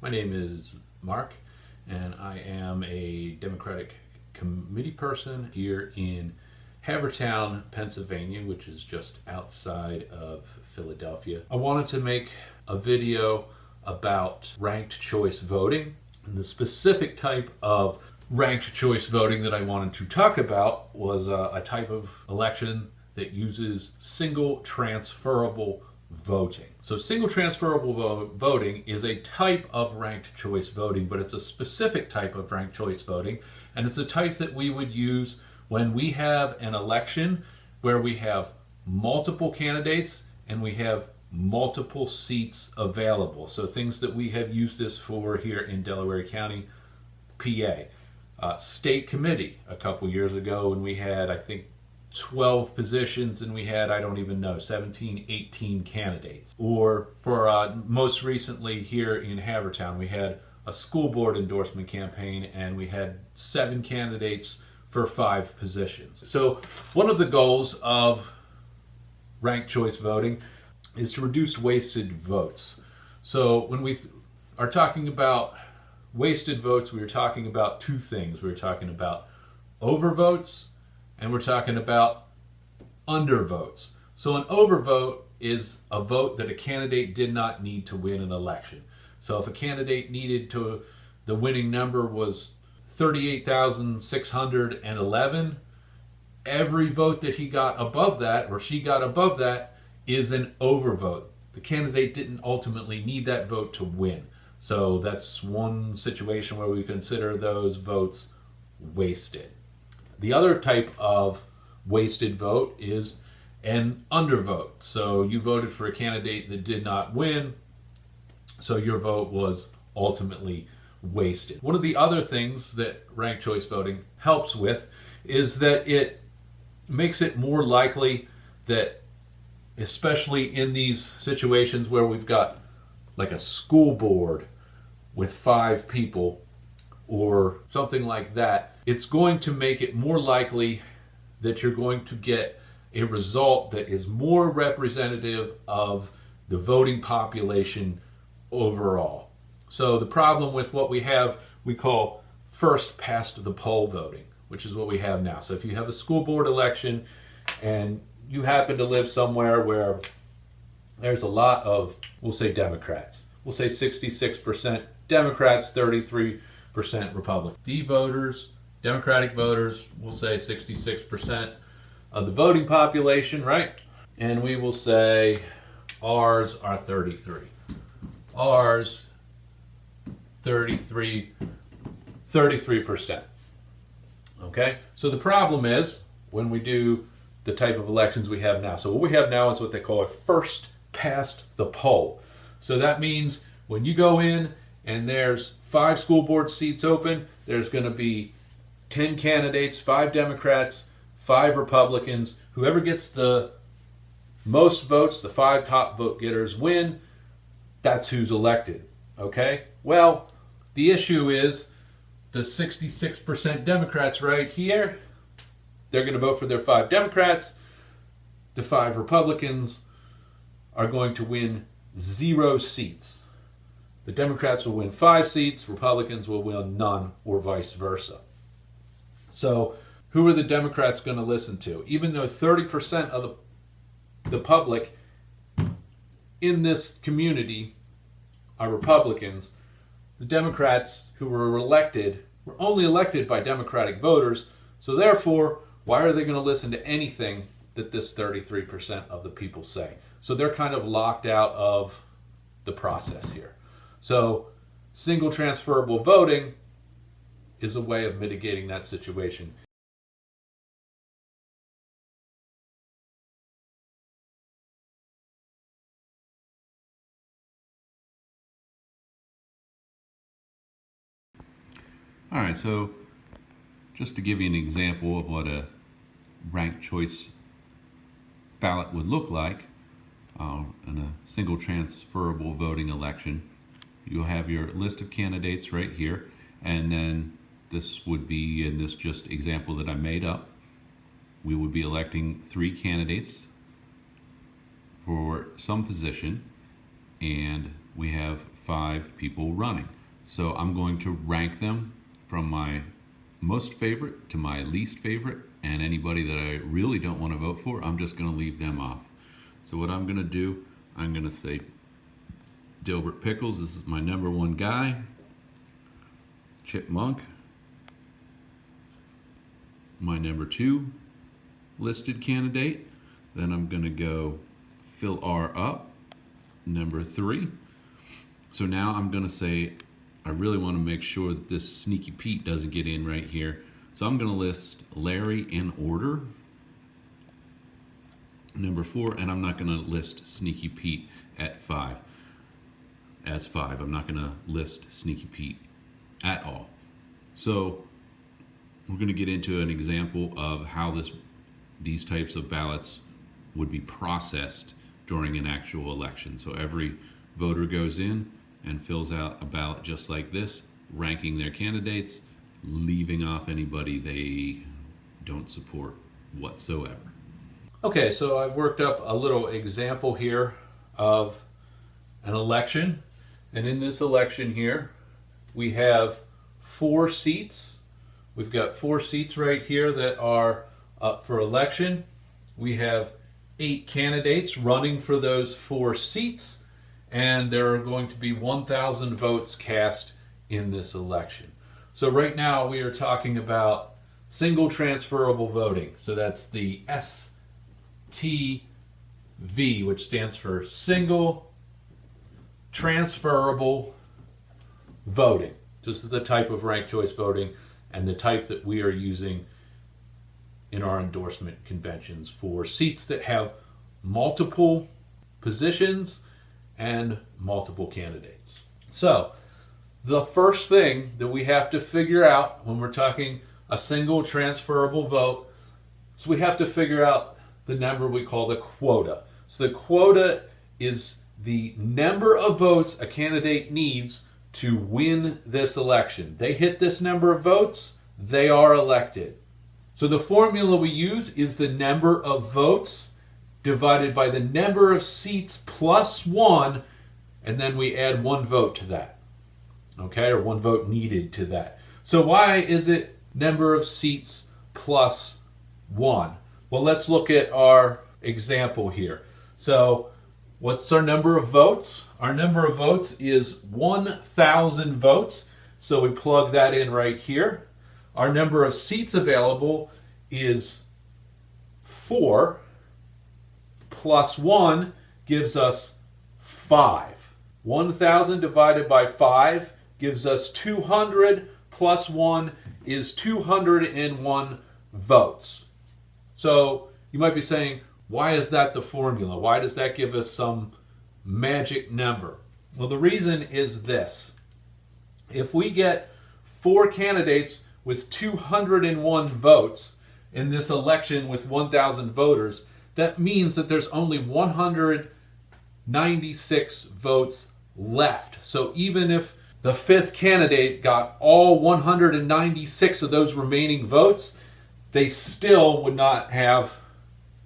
My name is Mark, and I am a Democratic committee person here in Havertown, Pennsylvania, which is just outside of Philadelphia. I wanted to make a video about ranked choice voting, and the specific type of ranked choice voting that I wanted to talk about was a type of election that uses single transferable voting. So single transferable voting is a type of ranked choice voting, but it's a specific type of ranked choice voting, and it's a type that we would use when we have an election where we have multiple candidates and we have multiple seats available. So things that we have used this for here in Delaware County, PA. State committee a couple years ago when we had, I think, 12 positions and we had, I don't even know, 17, 18 candidates. Or for most recently here in Havertown, we had a school board endorsement campaign and we had 7 candidates for 5 positions. So one of the goals of ranked choice voting is to reduce wasted votes. So when we are talking about wasted votes, we are talking about 2 things. We're talking about overvotes and we're talking about undervotes. So an overvote is a vote that a candidate did not need to win an election. So if a candidate needed to, the winning number was 38,611, every vote that he got above that or she got above that is an overvote. The candidate didn't ultimately need that vote to win. So that's one situation where we consider those votes wasted. The other type of wasted vote is an undervote. So you voted for a candidate that did not win, so your vote was ultimately wasted. One of the other things that ranked choice voting helps with is that it makes it more likely that, especially in these situations where we've got like a school board with 5 people or something like that, it's going to make it more likely that you're going to get a result that is more representative of the voting population overall. So the problem with what we have, we call first past the poll voting, which is what we have now. So if you have a school board election and you happen to live somewhere where there's a lot of, we'll say Democrats, we'll say 66% Democrats, 33% Republican. The voters, Democratic voters, we'll say 66% of the voting population, right? And we will say ours are 33. Ours, 33%. Okay? So the problem is when we do the type of elections we have now. So what we have now is what they call a first past the poll. So that means when you go in and there's 5 school board seats open, there's going to be 10 candidates, 5 Democrats, 5 Republicans. Whoever gets the most votes, the 5 top vote getters win. That's who's elected. Okay? Well, the issue is the 66% Democrats right here, they're going to vote for their 5 Democrats. The 5 Republicans are going to win 0 seats. The Democrats will win 5 seats, Republicans will win none, or vice versa. So who are the Democrats going to listen to? Even though 30% of the public in this community are Republicans, the Democrats who were elected were only elected by Democratic voters, so therefore, why are they going to listen to anything that this 33% of the people say? So they're kind of locked out of the process here. So single transferable voting is a way of mitigating that situation. All right, so just to give you an example of what a ranked choice ballot would look like in a single transferable voting election, you'll have your list of candidates right here, and then this would be, in this just example that I made up, we would be electing 3 candidates for some position, and we have 5 people running. So I'm going to rank them from my most favorite to my least favorite, and anybody that I really don't want to vote for, I'm just going to leave them off. So what I'm going to do, I'm going to say Dilbert Pickles, this is my number 1 guy. Chip Monk, my number 2 listed candidate. Then I'm going to go Phil R. up, number 3. So now I'm going to say I really want to make sure that this Sneaky Pete doesn't get in right here. So I'm going to list Larry in order, number 4, and I'm not going to list Sneaky Pete at 5 as 5. I'm not going to list Sneaky Pete at all. So we're going to get into an example of how these types of ballots would be processed during an actual election. So every voter goes in and fills out a ballot just like this, ranking their candidates, leaving off anybody they don't support whatsoever. Okay, so I've worked up a little example here of an election. And in this election here, we have 4 seats. We've got 4 seats right here that are up for election. We have 8 candidates running for those 4 seats, and there are going to be 1,000 votes cast in this election. So right now we are talking about single transferable voting. So that's the S.T.V, which stands for single transferable voting. This is the type of ranked choice voting and the type that we are using in our endorsement conventions for seats that have multiple positions and multiple candidates. So the first thing that we have to figure out when we're talking a single transferable vote is we have to figure out the number we call the quota. So the quota is the number of votes a candidate needs to win this election. They hit this number of votes, they are elected. So the formula we use is the number of votes divided by the number of seats plus 1, and then we add 1 vote to that. Okay, or 1 vote needed to that. So why is it number of seats plus 1? Well, let's look at our example here. So what's our number of votes? Our number of votes is 1,000 votes. So we plug that in right here. Our number of seats available is 4 plus 1 gives us 5. 1,000 divided by 5 gives us 200 plus 1 is 201 votes. So you might be saying, why is that the formula? Why does that give us some magic number? Well, the reason is this. If we get 4 candidates with 201 votes in this election with 1,000 voters, that means that there's only 196 votes left. So even if the 5th candidate got all 196 of those remaining votes, they still would not have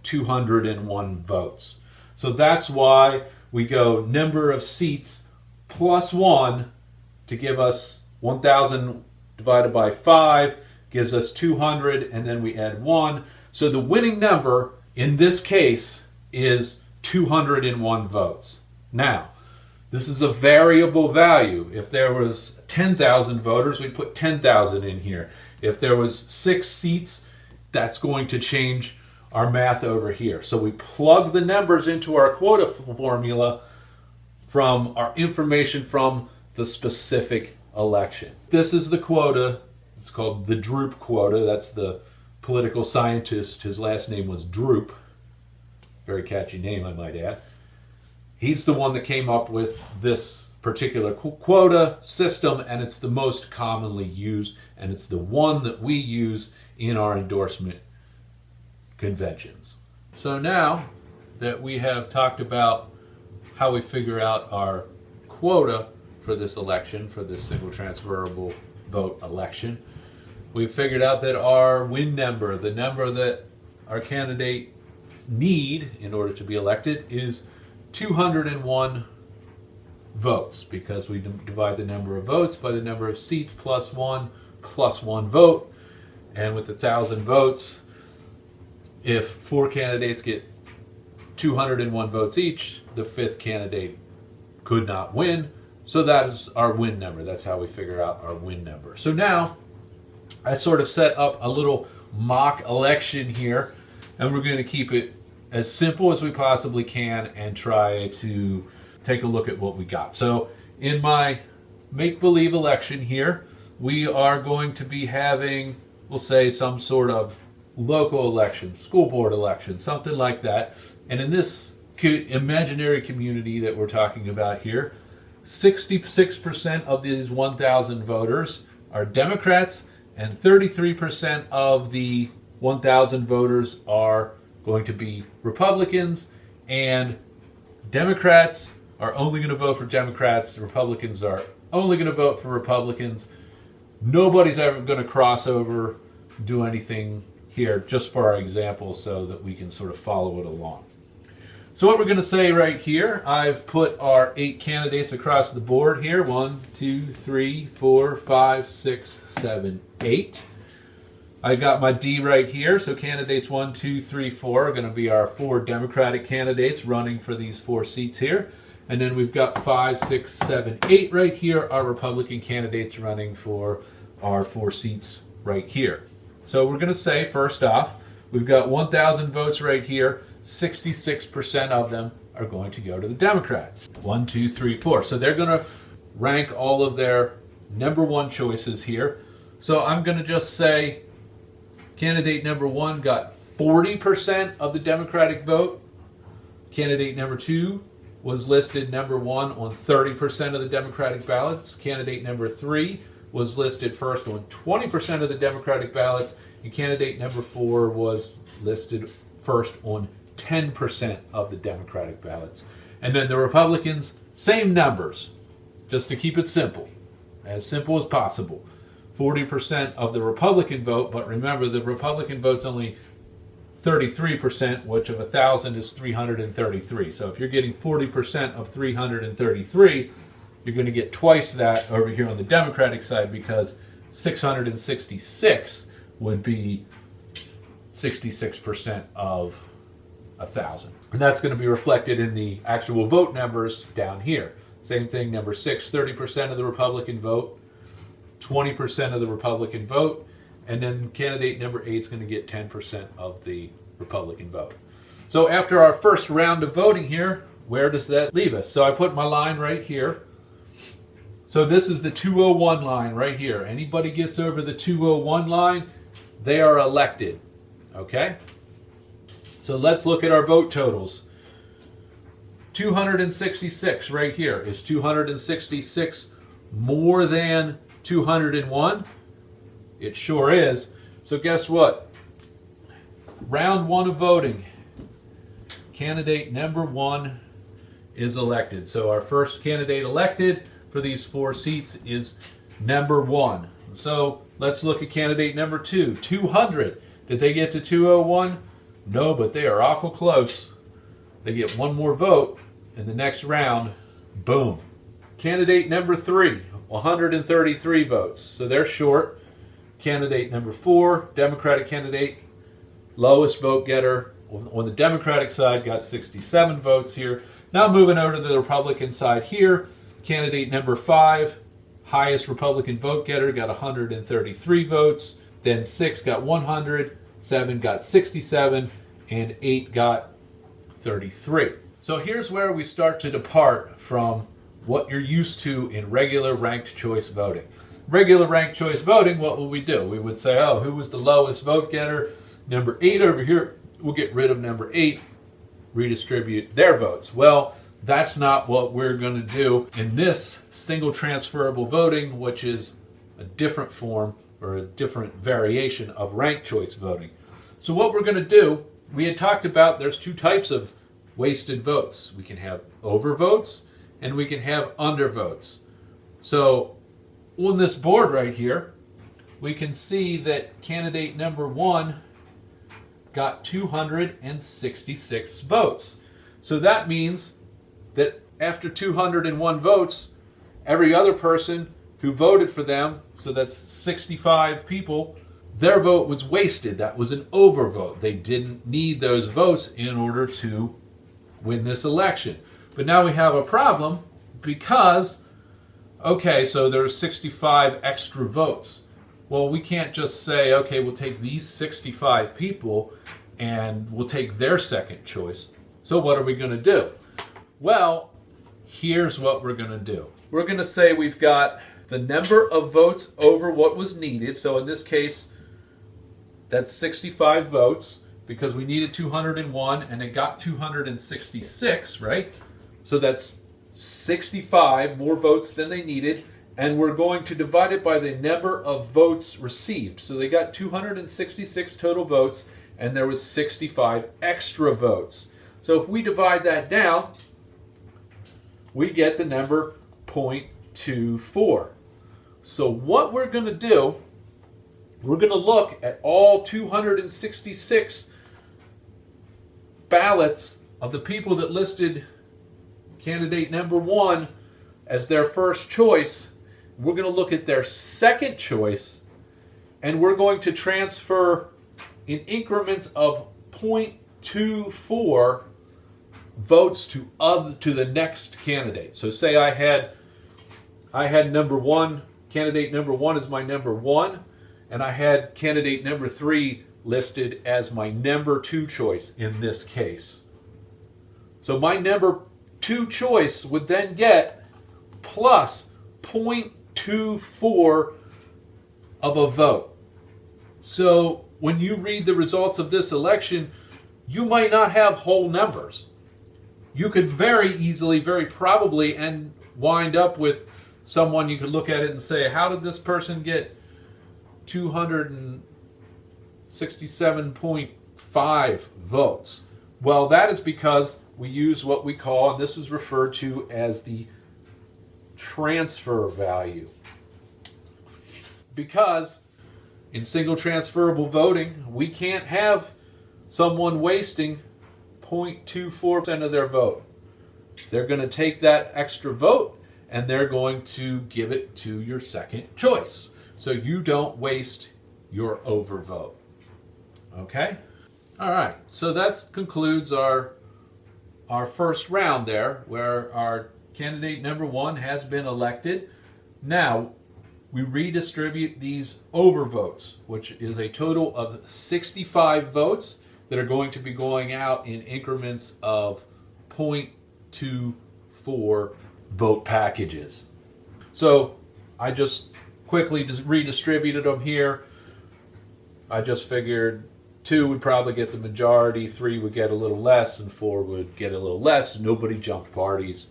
201 votes. So that's why we go number of seats plus 1 to give us 1,000 divided by 5 gives us 200, and then we add 1. So the winning number in this case is 201 votes. Now, this is a variable value. If there was 10,000 voters, we'd put 10,000 in here. If there was 6 seats, that's going to change our math over here. So we plug the numbers into our quota formula from our information from the specific election. This is the quota. It's called the Droop quota. That's the political scientist. His last name was Droop. Very catchy name, I might add. He's the one that came up with this particular quota system, and it's the most commonly used, and it's the one that we use in our endorsement conventions. So now that we have talked about how we figure out our quota for this election, for this single transferable vote election, we've figured out that our win number, the number that our candidate need in order to be elected, is 201 votes, because we divide the number of votes by the number of seats plus one vote. And with 1,000 votes, if 4 candidates get 201 votes each, the 5th candidate could not win. So that is our win number. That's how we figure out our win number. So now I sort of set up a little mock election here, and we're going to keep it as simple as we possibly can and try to take a look at what we got. So in my make-believe election here, we are going to be having, we'll say, some sort of local election, school board election, something like that. And in this imaginary community that we're talking about here, 66% of these 1,000 voters are Democrats, and 33% of the 1,000 voters are going to be Republicans, and Democrats are only going to vote for Democrats, Republicans are only going to vote for Republicans. Nobody's ever going to cross over, do anything here, just for our example so that we can sort of follow it along. So what we're going to say right here, I've put our 8 candidates across the board here. 1, 2, 3, 4, 5, 6, 7, 8. I got my D right here, so candidates 1, 2, 3, 4 are going to be our 4 Democratic candidates running for these 4 seats here. And then we've got 5, 6, 7, 8 right here, our Republican candidates running for our 4 seats right here. So we're going to say, first off, we've got 1,000 votes right here. 66% of them are going to go to the Democrats. 1, 2, 3, 4. So they're going to rank all of their number 1 choices here. So I'm going to just say candidate number 1 got 40% of the Democratic vote. Candidate number 2 was listed number 1 on 30% of the Democratic ballots. Candidate number 3 was listed first on 20% of the Democratic ballots. And candidate number 4 was listed first on 10% of the Democratic ballots. And then the Republicans, same numbers, just to keep it simple as possible. 40% of the Republican vote, but remember the Republican vote's only 33%, which of 1,000 is 333. So if you're getting 40% of 333, you're going to get twice that over here on the Democratic side, because 666 would be 66% of 1,000. And that's going to be reflected in the actual vote numbers down here. Same thing, number 6, 30% of the Republican vote, 20% of the Republican vote, and then candidate number 8 is going to get 10% of the Republican vote. So after our first round of voting here, where does that leave us? So I put my line right here. So this is the 201 line right here. Anybody gets over the 201 line, they are elected. Okay? So let's look at our vote totals. 266 right here. Is 266 more than 201? It sure is. So guess what? Round 1 of voting. Candidate number 1 is elected. So our first candidate elected for these 4 seats is number 1. So let's look at candidate number 2. 200. Did they get to 201? No, but they are awful close. They get 1 more vote in the next round. Boom. Candidate number 3, 133 votes. So they're short. Candidate number 4, Democratic candidate, lowest vote getter on the Democratic side, got 67 votes here. Now moving over to the Republican side here, candidate number 5, highest Republican vote getter, got 133 votes. Then 6 got 100, 7 got 67, and 8 got 33. So here's where we start to depart from what you're used to in regular ranked choice voting. Regular ranked choice voting, what will we do? We would say, oh, who was the lowest vote getter? Number 8 over here. We'll get rid of number 8, redistribute their votes. Well, that's not what we're going to do in this single transferable voting, which is a different form or a different variation of ranked choice voting. So what we're going to do, we had talked about there's 2 types of wasted votes. We can have overvotes and we can have undervotes. So on this board right here, we can see that candidate number 1 got 266 votes. So that means that after 201 votes, every other person who voted for them, so that's 65 people, their vote was wasted. That was an overvote. They didn't need those votes in order to win this election. But now we have a problem because, okay, so there's 65 extra votes. Well, we can't just say, okay, we'll take these 65 people and we'll take their second choice. So what are we going to do? Well, here's what we're going to do. We're going to say we've got the number of votes over what was needed. So in this case, that's 65 votes because we needed 201 and it got 266, right? So that's 65 more votes than they needed. And we're going to divide it by the number of votes received. So they got 266 total votes, and there was 65 extra votes. So if we divide that down, we get the number 0.24. So what we're going to do, we're going to look at all 266 ballots of the people that listed candidate number 1 as their first choice. We're going to look at their second choice, and we're going to transfer in increments of 0.24 votes to the next candidate. So say I had number 1, candidate number 1 is my number 1, and I had candidate number 3 listed as my number 2 choice in this case. So my number 2 choice would then get plus 0.24 of a vote. So when you read the results of this election, you might not have whole numbers. You could very easily, very probably, and wind up with someone you could look at it and say, how did this person get 267.5 votes? Well, that is because we use what we call, and this is referred to as the transfer value. Because in single transferable voting, we can't have someone wasting 0.24% of their vote. They're going to take that extra vote and they're going to give it to your second choice. So you don't waste your overvote. Okay? All right. So that concludes our first round there, where our candidate number 1 has been elected. Now, we redistribute these overvotes, which is a total of 65 votes that are going to be going out in increments of 0.24 vote packages. So I just quickly redistributed them here. I just figured 2 would probably get the majority, 3 would get a little less, and 4 would get a little less. Nobody jumped parties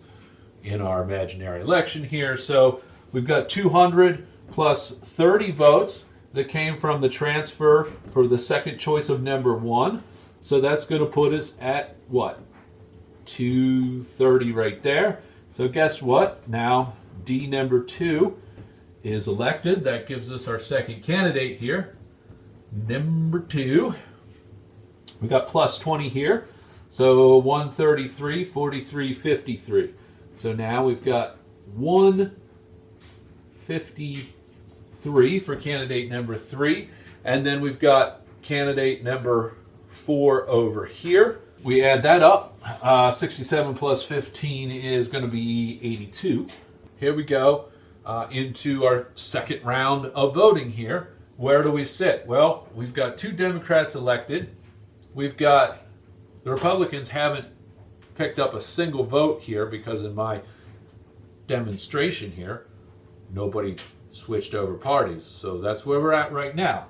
in our imaginary election here. So we've got 200 plus 30 votes that came from the transfer for the second choice of number 1. So that's going to put us at what? 230 right there. So guess what? Now D number 2 is elected. That gives us our second candidate here. Number 2. We got plus 20 here. So 133, 43, 53. So now we've got 153 for candidate number 3. And then we've got candidate number 4 over here. We add that up. 67 plus 15 is going to be 82. Here we go into our second round of voting here. Where do we sit? Well, we've got 2 Democrats elected. We've got the Republicans haven't picked up a single vote here because in my demonstration here, nobody switched over parties. So that's where we're at right now.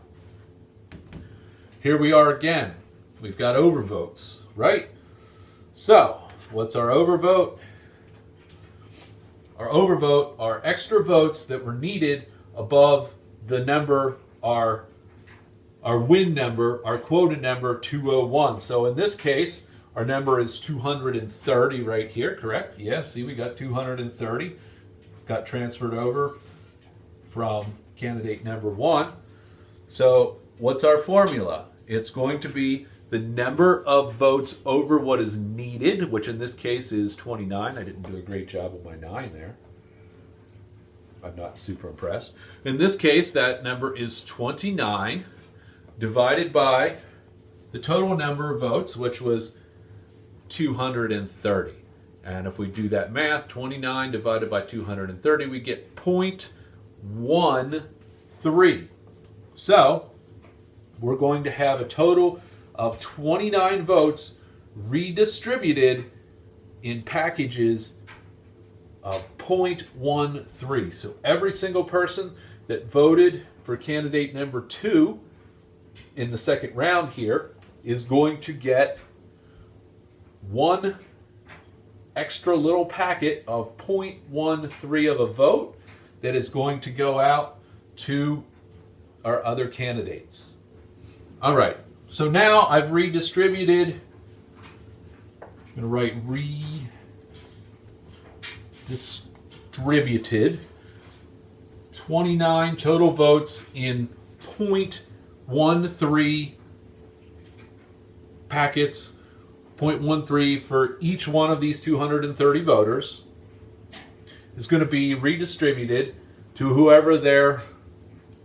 Here we are again. We've got overvotes, right? So, what's our overvote? Our overvote are extra votes that were needed above the number, our win number, our quota number 201. So in this case, our number is 230 right here, correct? Yeah, see, we got 230. Got transferred over from candidate number 1. So what's our formula? It's going to be the number of votes over what is needed, which in this case is 29. I didn't do a great job with my 9 there. I'm not super impressed. In this case, that number is 29 divided by the total number of votes, which was 230. And if we do that math, 29 divided by 230, we get 0.13. So we're going to have a total of 29 votes redistributed in packages of 0.13. So every single person that voted for candidate number 2 in the second round here is going to get one extra little packet of 0.13 of a vote that is going to go out to our other candidates. All right, so now I've redistributed. I'm going to write redistributed 29 total votes in 0.13 packets, 0.13 for each one of these 230 voters, is going to be redistributed to whoever their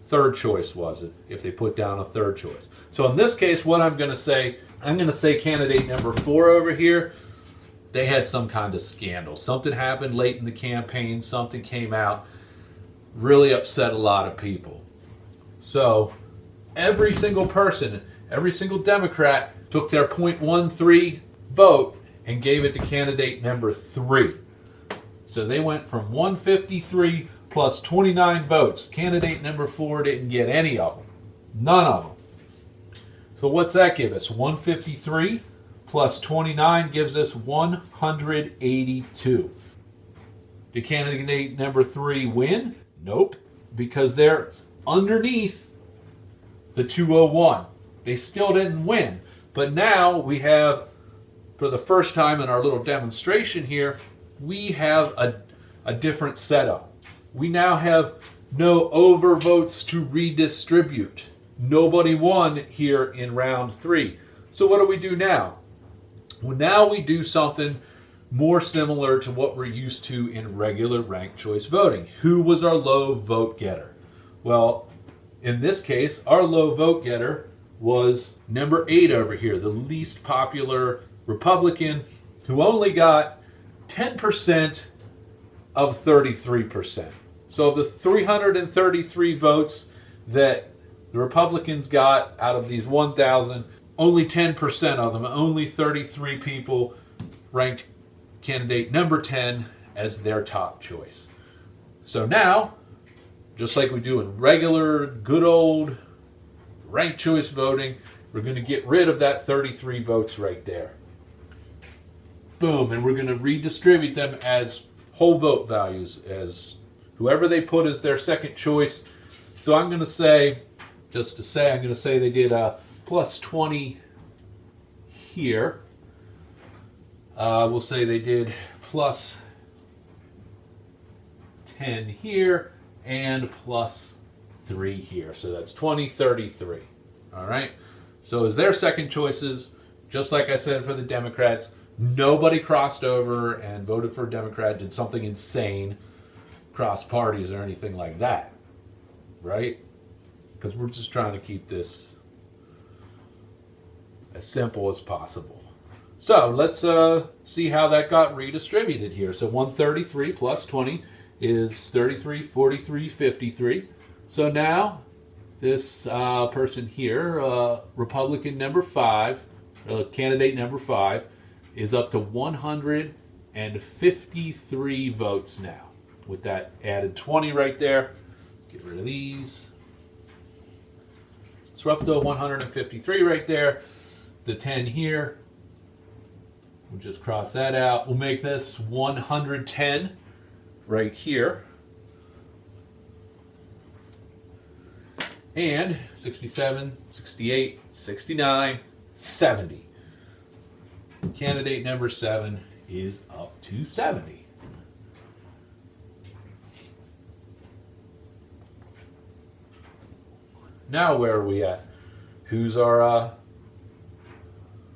third choice was, if they put down a third choice. So in this case, what I'm going to say candidate number 4 over here, they had some kind of scandal. Something happened late in the campaign, something came out, really upset a lot of people. So every single person, every single Democrat took their 0.13 vote and gave it to candidate number 3. So they went from 153 plus 29 votes. Candidate number 4 didn't get any of them. None of them. So what's that give us? 153 plus 29 gives us 182. Did candidate number 3 win? Nope. Because they're underneath the 201. They still didn't win. But now we have, for the first time in our little demonstration here, we have a different setup. We now have no overvotes to redistribute. Nobody won here in round 3. So what do we do now? Well, now we do something more similar to what we're used to in regular ranked choice voting. Who was our low vote getter? Well, in this case, our low vote getter was number 8 over here, the least popular Republican, who only got 10% of 33%. So of the 333 votes that the Republicans got out of these 1,000, only 10% of them, only 33 people ranked candidate number 10 as their top choice. So now, just like we do in regular, good old ranked choice voting, we're going to get rid of that 33 votes right there. Boom, and we're going to redistribute them as whole vote values, as whoever they put as their second choice. So I'm going to say, they did a plus 20 here. We'll say they did plus 10 here and plus 3 here. So that's 20, 33. All right. So as their second choices, just like I said for the Democrats, nobody crossed over and voted for a Democrat, did something insane, cross parties or anything like that. Right? Because we're just trying to keep this as simple as possible. So let's see how that got redistributed here. So 133 plus 20 is 33, 43, 53. So now this person here, Republican number 5, candidate number 5, is up to 153 votes now. With that added 20 right there. Get rid of these. So we're up to 153 right there. The 10 here. We'll just cross that out. We'll make this 110 right here. And 67, 68, 69, 70. Candidate number 7 is up to 70. Now where are we at? Who's our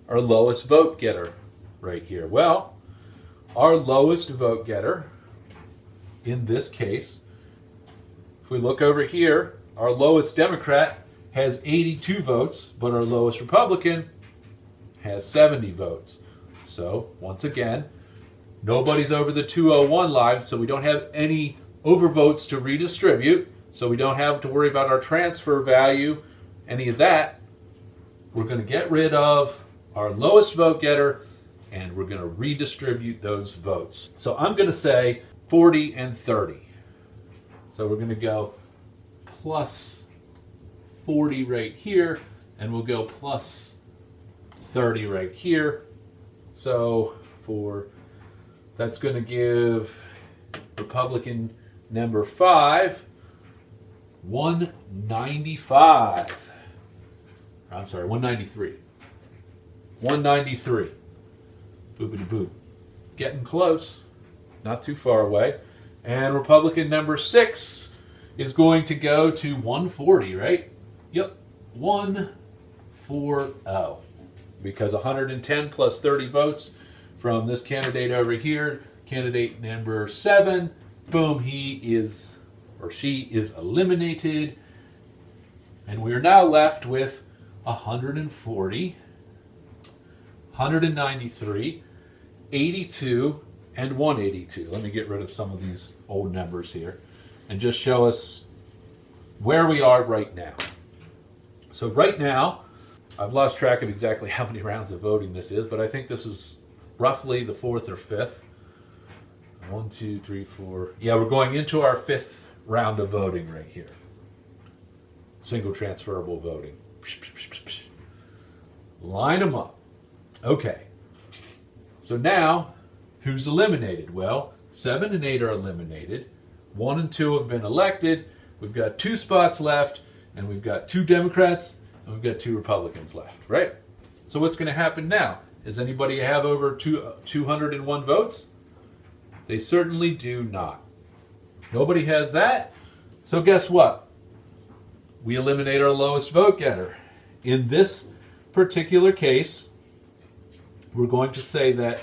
our lowest vote getter right here? Well, our lowest vote getter in this case, if we look over here, our lowest Democrat has 82 votes, but our lowest Republican has 70 votes. So, once again, nobody's over the 201 line, so we don't have any overvotes to redistribute, so we don't have to worry about our transfer value, any of that. We're going to get rid of our lowest vote getter, and we're going to redistribute those votes. So I'm going to say 40 and 30. So we're going to go plus 40 right here, and we'll go plus 30 right here. So that's going to give Republican number 5 195. I'm sorry, 193. 193. Boopity boop. Getting close. Not too far away. And Republican number 6 is going to go to 140, right? Yep. 140. Because 110 plus 30 votes from this candidate over here, candidate number 7, boom, he is or she is eliminated. And we are now left with 140, 193, 82, and 182. Let me get rid of some of these old numbers here and just show us where we are right now. So right now, I've lost track of exactly how many rounds of voting this is, but I think this is roughly the 4th or 5th. 1, 2, 3, 4. Yeah, we're going into our 5th round of voting right here. Single transferable voting. Line them up. Okay. So now, who's eliminated? Well, 7 and 8 are eliminated. 1 and 2 have been elected. We've got 2 spots left, and we've got 2 Democrats, and we've got 2 Republicans left, right? So what's going to happen now? Does anybody have over 201 votes? They certainly do not. Nobody has that. So guess what? We eliminate our lowest vote getter. In this particular case, we're going to say that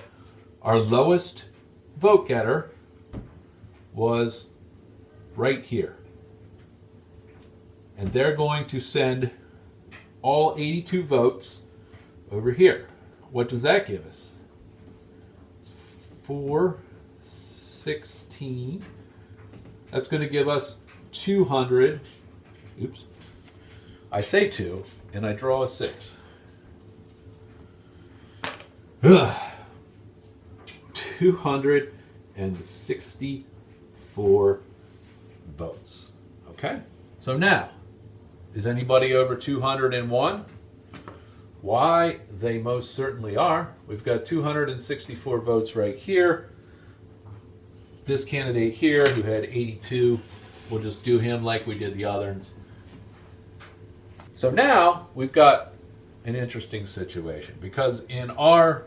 our lowest vote getter was right here. And they're going to send all 82 votes over here. What does that give us? 416. That's going to give us 200. Oops. I say 2, and I draw a 6. 264 votes. Okay? So now, is anybody over 201? Why, they most certainly are. We've got 264 votes right here. This candidate here, who had 82, we'll just do him like we did the others. So now we've got an interesting situation, because in our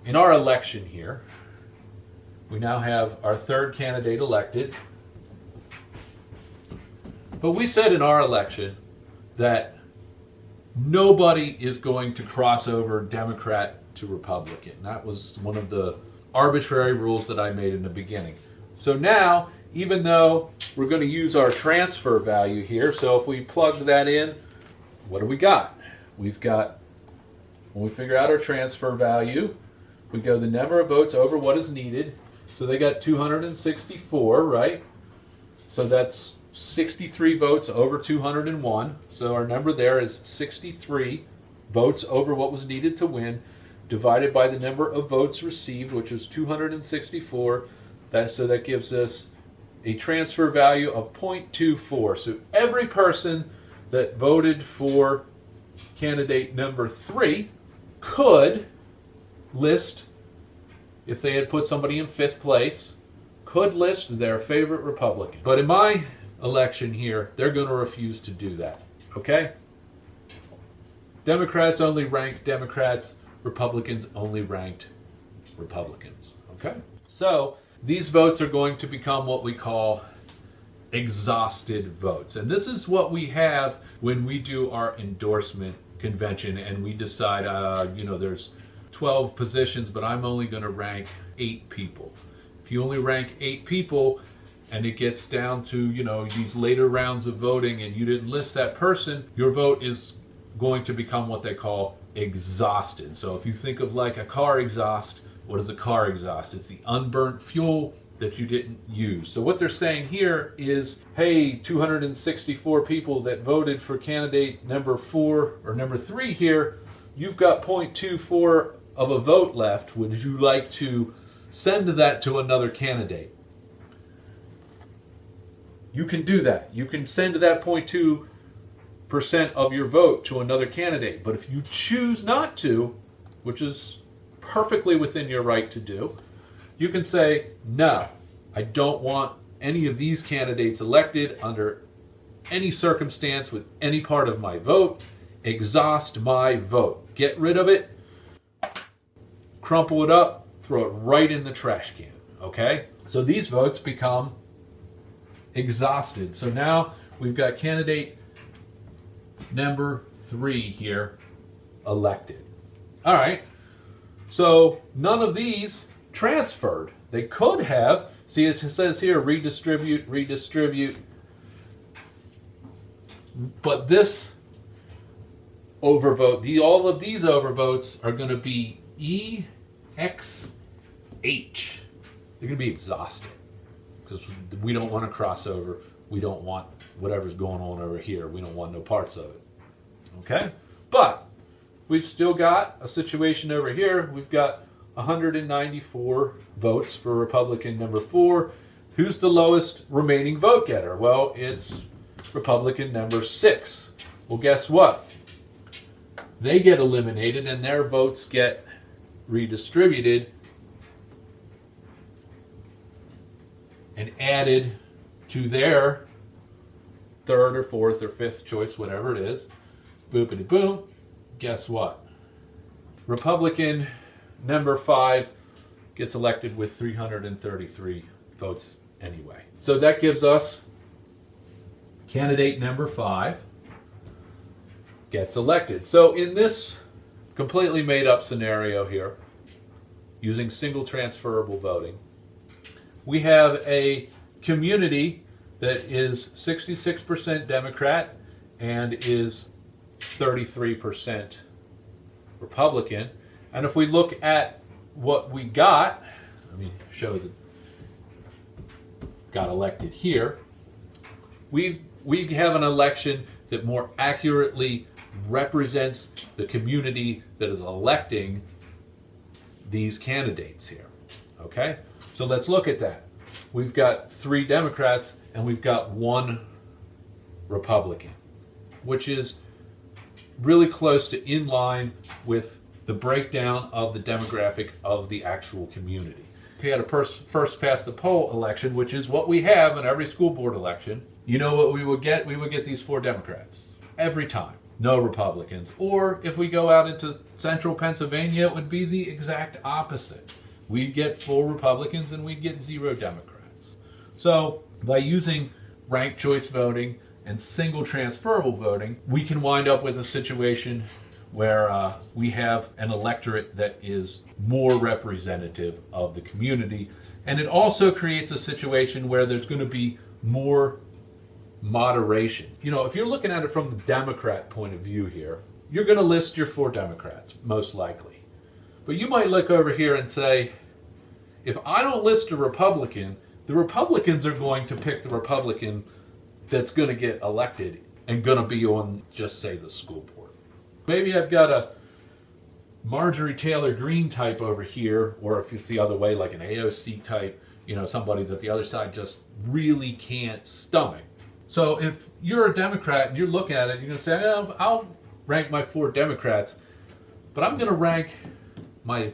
election here, we now have our 3rd candidate elected. But we said in our election that nobody is going to cross over Democrat to Republican. That was one of the arbitrary rules that I made in the beginning. So now, even though we're going to use our transfer value here, so if we plug that in, what do we got? We've got, when we figure out our transfer value, we go the number of votes over what is needed. So they got 264, right? So that's 63 votes over 201. So our number there is 63 votes over what was needed to win, divided by the number of votes received, which is 264. So that gives us a transfer value of 0.24. So every person that voted for candidate number 3 could list, if they had put somebody in 5th place, could list their favorite Republican. But in my election here, they're going to refuse to do that. Okay? Democrats only ranked Democrats. Republicans only ranked Republicans. Okay? So these votes are going to become what we call exhausted votes. And this is what we have when we do our endorsement convention and we decide, there's 12 positions, but I'm only going to rank 8 people. If you only rank 8 people and it gets down to, these later rounds of voting and you didn't list that person, your vote is going to become what they call exhausted. So if you think of like a car exhaust, what is a car exhaust? It's the unburnt fuel that you didn't use. So what they're saying here is, hey, 264 people that voted for candidate number 4 or number 3 here, you've got 0.24 of a vote left. Would you like to send that to another candidate? You can do that. You can send that 0.2% of your vote to another candidate. But if you choose not to, which is perfectly within your right to do, you can say, no, I don't want any of these candidates elected under any circumstance with any part of my vote. Exhaust my vote. Get rid of it, crumple it up, throw it right in the trash can. Okay? So these votes become exhausted. So now we've got candidate number 3 here elected. All right. So none of these transferred. They could have. See, it says here redistribute. But this overvote, all of these overvotes are going to be EXH. They're going to be exhausted because we don't want to cross over. We don't want whatever's going on over here. We don't want no parts of it. Okay? But we've still got a situation over here. We've got 194 votes for Republican number 4. Who's the lowest remaining vote getter? Well, it's Republican number 6. Well, guess what? They get eliminated and their votes get redistributed and added to their 3rd or 4th or 5th choice, whatever it is. Boopity boom. Guess what? Republican number 5 gets elected with 333 votes anyway. So that gives us candidate number 5 gets elected. So in this completely made up scenario here, using single transferable voting, we have a community that is 66% Democrat and is 33% Republican. And if we look at what we got, let me show that got elected here. We have an election that more accurately represents the community that is electing these candidates here. Okay? So let's look at that. We've got 3 Democrats and we've got 1 Republican, which is really close to in line with the breakdown of the demographic of the actual community. If you had a first past the poll election, which is what we have in every school board election, you know what we would get? We would get these 4 Democrats every time. No Republicans. Or if we go out into central Pennsylvania, it would be the exact opposite. We'd get 4 Republicans and we'd get 0 Democrats. So by using ranked choice voting and single transferable voting, we can wind up with a situation where we have an electorate that is more representative of the community. And it also creates a situation where there's going to be more moderation. If you're looking at it from the Democrat point of view here, you're going to list your 4 Democrats, most likely. But you might look over here and say, if I don't list a Republican, the Republicans are going to pick the Republican that's going to get elected and going to be on, just say, the school board. Maybe I've got a Marjorie Taylor Greene type over here, or if it's the other way, like an AOC type, somebody that the other side just really can't stomach. So if you're a Democrat and you're looking at it, you're going to say, I'll rank my 4 Democrats, but I'm going to rank my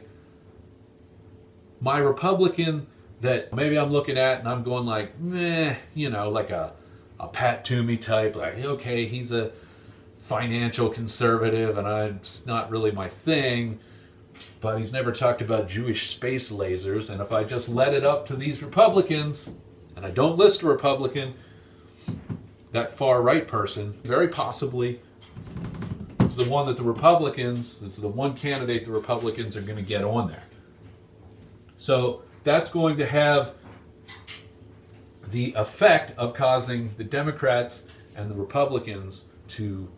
Republican that maybe I'm looking at and I'm going like, meh, like a Pat Toomey type, like, okay, he's a financial conservative and it's not really my thing, but he's never talked about Jewish space lasers, and if I just let it up to these Republicans and I don't list a Republican, that far right person very possibly is the one that the Republicans, this is the one candidate the Republicans are going to get on there. So that's going to have the effect of causing the Democrats and the Republicans to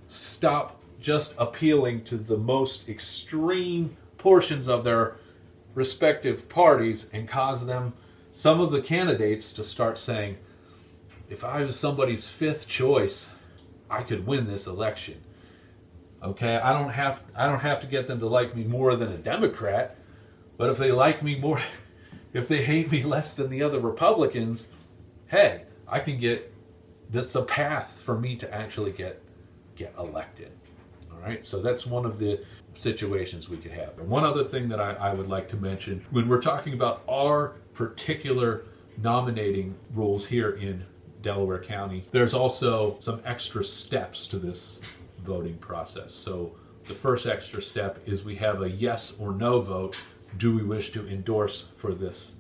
stop just appealing to the most extreme portions of their respective parties and cause them, some of the candidates, to start saying, if I was somebody's fifth choice, I could win this election. Okay, I don't have to get them to like me more than a Democrat, but if they like me more, if they hate me less than the other Republicans, hey, I can get this a path for me to actually get elected. All right, so that's one of the situations we could have. And one other thing that I would like to mention, when we're talking about our particular nominating rules here in Delaware County, there's also some extra steps to this voting process. So the first extra step is we have a yes or no vote. Do we wish to endorse for this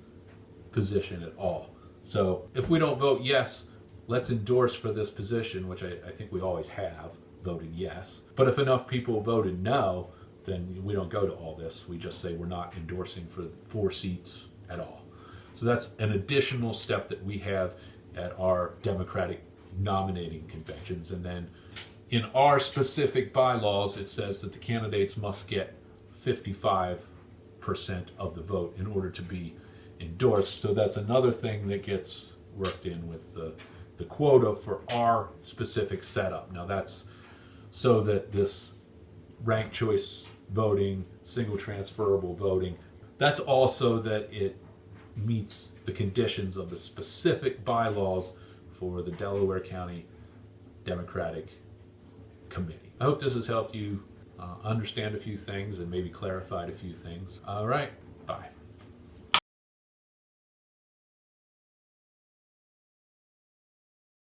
position at all? So if we don't vote yes, let's endorse for this position, which I think we always have voted yes. But if enough people voted no, then we don't go to all this. We just say we're not endorsing for 4 seats at all. So that's an additional step that we have at our Democratic nominating conventions. And then in our specific bylaws, it says that the candidates must get 55% of the vote in order to be endorsed. So that's another thing that gets worked in with the quota for our specific setup. Now that's so that this ranked choice voting, single transferable voting, that's also that it meets the conditions of the specific bylaws for the Delaware County Democratic Committee. I hope this has helped you understand a few things and maybe clarified a few things. All right, bye.